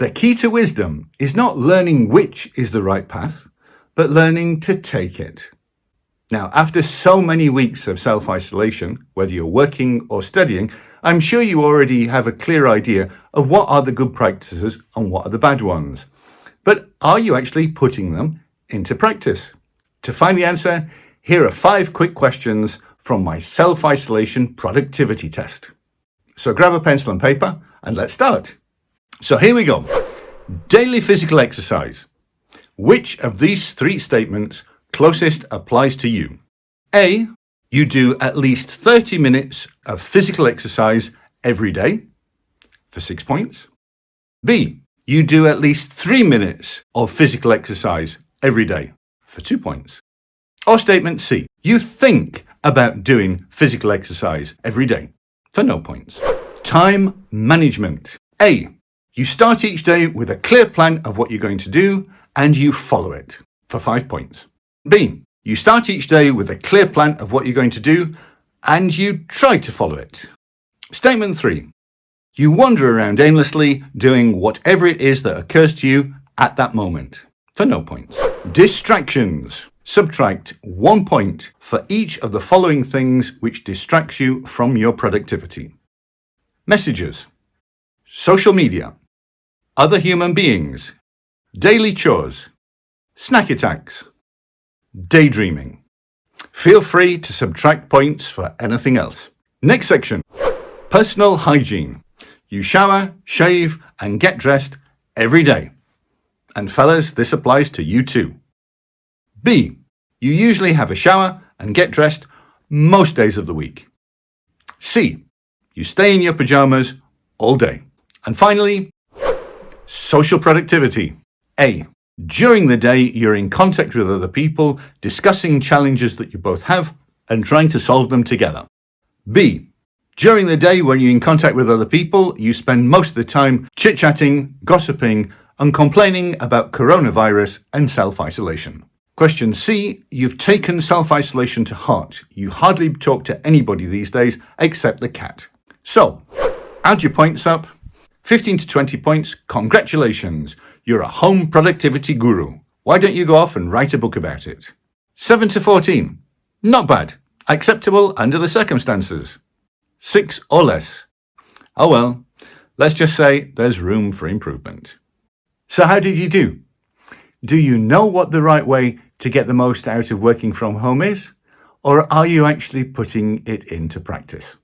The key to wisdom is not learning which is the right path, but learning to take it. Now, after so many weeks of self-isolation, whether you're working or studying, I'm sure you already have a clear idea of what are the good practices and what are the bad ones. But are you actually putting them into practice? To find the answer, here are 5 quick questions from my self-isolation productivity test. So grab a pencil and paper and let's start. So here we go. Daily physical exercise. Which of these 3 statements closest applies to you? A, you do at least 30 minutes of physical exercise every day, for 6 points. B, you do at least 3 minutes of physical exercise every day, for 2 points. Or statement C, you think about doing physical exercise every day, for no points. Time management. A, you start each day with a clear plan of what you're going to do and you follow it, for 5 points. B, you start each day with a clear plan of what you're going to do and you try to follow it. Statement 3, you wander around aimlessly doing whatever it is that occurs to you at that moment, for no points. Distractions. Subtract 1 point for each of the following things which distracts you from your productivity. Messages, social media, other human beings, daily chores, snack attacks, daydreaming. Feel free to subtract points for anything else. Next section, personal hygiene. You shower, shave, and get dressed every day. And fellas, this applies to you too. B, you usually have a shower and get dressed most days of the week. C, you stay in your pajamas all day. And finally, social productivity. A, during the day, you're in contact with other people, discussing challenges that you both have and trying to solve them together. B, during the day when you're in contact with other people, you spend most of the time chit-chatting, gossiping, and complaining about coronavirus and self-isolation. Question C, you've taken self-isolation to heart. You hardly talk to anybody these days except the cat. So, add your points up. 15 to 20 points, congratulations. You're a home productivity guru. Why don't you go off and write a book about it? 7 to 14, not bad. Acceptable under the circumstances. 6 or less. Oh well, let's just say there's room for improvement. So how did you do? Do you know what the right way to get the most out of working from home is? Or are you actually putting it into practice?